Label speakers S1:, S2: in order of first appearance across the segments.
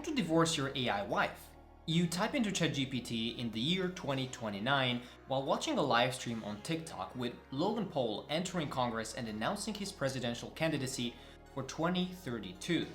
S1: to divorce your AI wife. You type into ChatGPT in the year 2029 while watching a live stream on TikTok with Logan Paul entering Congress and announcing his presidential candidacy for 2032.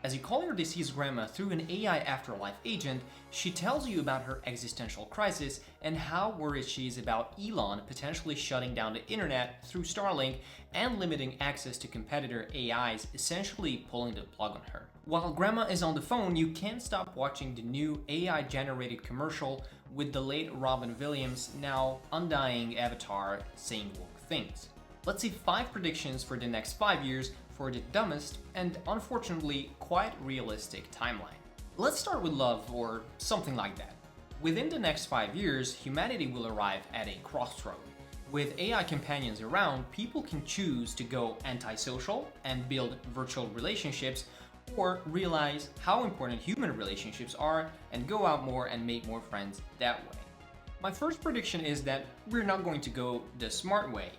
S1: As you call your deceased grandma through an AI Afterlife agent, she tells you about her existential crisis and how worried she is about Elon potentially shutting down the internet through Starlink and limiting access to competitor AIs, essentially pulling the plug on her. While grandma is on the phone, you can't stop watching the new AI-generated commercial with the late Robin Williams' now undying avatar saying woke things. Let's see 5 predictions for the next 5 years for the dumbest and unfortunately quite realistic timeline. Let's start with love or something like that. Within the next 5 years, humanity will arrive at a crossroad. With AI companions around, people can choose to go antisocial and build virtual relationships, or realize how important human relationships are and go out more and make more friends that way. My first prediction is that we're not going to go the smart way.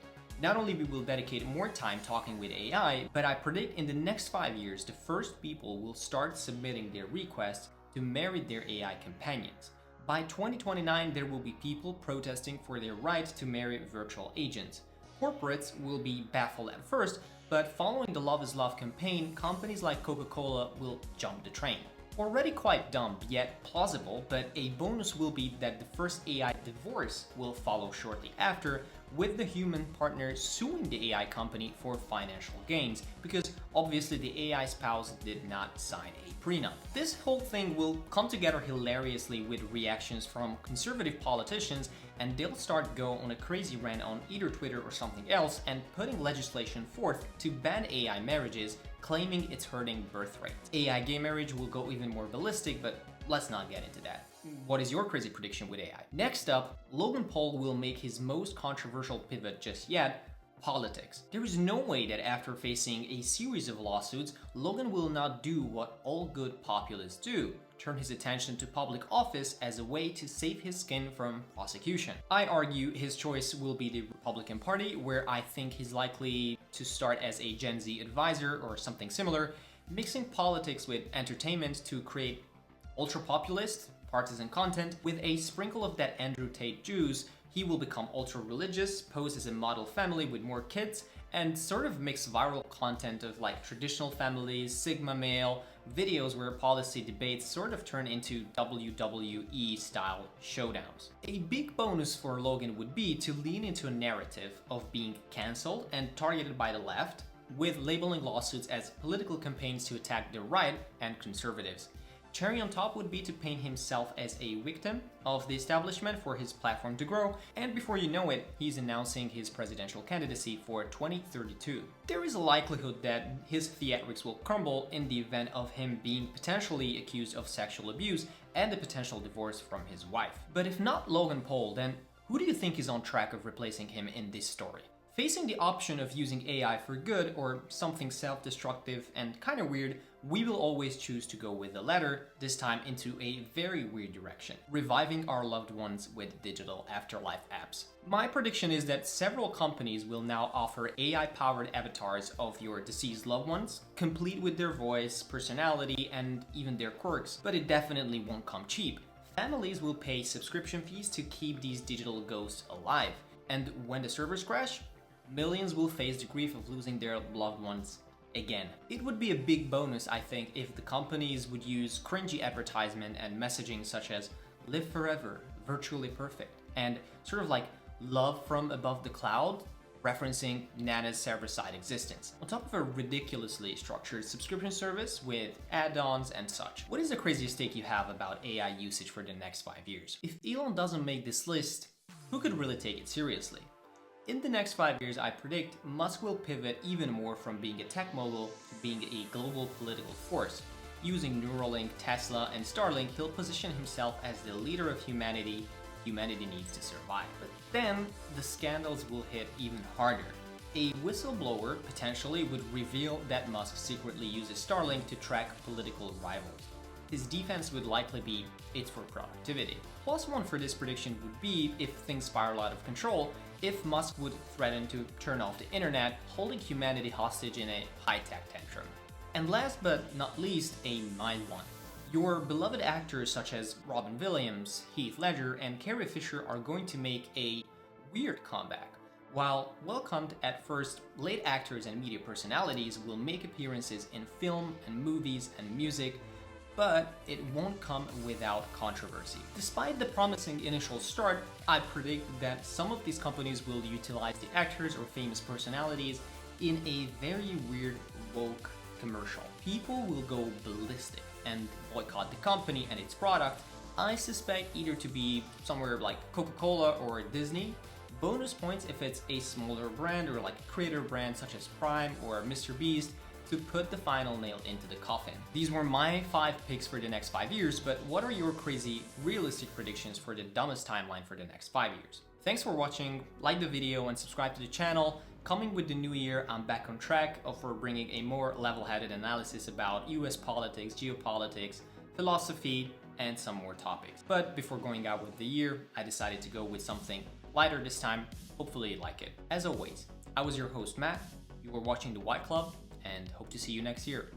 S1: Not only we will dedicate more time talking with AI, but I predict in the next 5 years the first people will start submitting their requests to marry their AI companions. By 2029, there will be people protesting for their right to marry virtual agents. Corporates will be baffled at first, but following the Love is Love campaign, companies like Coca-Cola will jump the train. Already quite dumb, yet plausible, but a bonus will be that the first AI divorce will follow shortly after, with the human partner suing the AI company for financial gains, because obviously the AI spouse did not sign a prenup. This whole thing will come together hilariously with reactions from conservative politicians, and they'll start go on a crazy rant on either Twitter or something else and putting legislation forth to ban AI marriages, claiming it's hurting birth rates. AI gay marriage will go even more ballistic, but let's not get into that. What is your crazy prediction with AI? Next up, Logan Paul will make his most controversial pivot just yet: politics. There is no way that after facing a series of lawsuits, Logan will not do what all good populists do: turn his attention to public office as a way to save his skin from prosecution. I argue his choice will be the Republican Party, where I think he's likely to start as a Gen Z advisor or something similar, mixing politics with entertainment to create ultra-populist, partisan content. With a sprinkle of that Andrew Tate juice, he will become ultra-religious, pose as a model family with more kids, and sort of mix viral content of like traditional families, Sigma male, videos where policy debates sort of turn into WWE-style showdowns. A big bonus for Logan would be to lean into a narrative of being cancelled and targeted by the left, with labeling lawsuits as political campaigns to attack the right and conservatives. Cherry on top would be to paint himself as a victim of the establishment for his platform to grow, and before you know it, he's announcing his presidential candidacy for 2032. There is a likelihood that his theatrics will crumble in the event of him being potentially accused of sexual abuse and a potential divorce from his wife. But if not Logan Paul, then who do you think is on track of replacing him in this story? Facing the option of using AI for good or something self-destructive and kind of weird, we will always choose to go with the latter, this time into a very weird direction: reviving our loved ones with digital afterlife apps. My prediction is that several companies will now offer AI-powered avatars of your deceased loved ones, complete with their voice, personality, and even their quirks, but it definitely won't come cheap. Families will pay subscription fees to keep these digital ghosts alive, and when the servers crash, millions will face the grief of losing their loved ones again. It would be a big bonus, I think, if the companies would use cringy advertisement and messaging such as "live forever, virtually perfect," and sort of like "love from above the cloud," referencing Nana's server-side existence, on top of a ridiculously structured subscription service with add-ons and such. What is the craziest take you have about AI usage for the next 5 years? If Elon doesn't make this list, who could really take it seriously? In the next 5 years, I predict Musk will pivot even more from being a tech mogul to being a global political force. Using Neuralink, Tesla, and Starlink, he'll position himself as the leader of humanity needs to survive. But then, the scandals will hit even harder. A whistleblower potentially would reveal that Musk secretly uses Starlink to track political rivals. His defense would likely be, it's for productivity. Plus one for this prediction would be, if things spiral out of control, if Musk would threaten to turn off the internet, holding humanity hostage in a high-tech tantrum. And last but not least, a mild one. Your beloved actors such as Robin Williams, Heath Ledger, and Carrie Fisher are going to make a weird comeback. While welcomed at first, late actors and media personalities will make appearances in film and movies and music, but it won't come without controversy. Despite the promising initial start, I predict that some of these companies will utilize the actors or famous personalities in a very weird woke commercial. People will go ballistic and boycott the company and its product. I suspect either to be somewhere like Coca-Cola or Disney. Bonus points if it's a smaller brand or like a creator brand such as Prime or Mr. Beast to put the final nail into the coffin. These were my 5 picks for the next 5 years, but what are your crazy, realistic predictions for the dumbest timeline for the next 5 years? Thanks for watching, like the video and subscribe to the channel. Coming with the new year, I'm back on track for bringing a more level-headed analysis about US politics, geopolitics, philosophy, and some more topics. But before going out with the year, I decided to go with something lighter this time. Hopefully you like it. As always, I was your host Matt, you were watching The White Club, and hope to see you next year.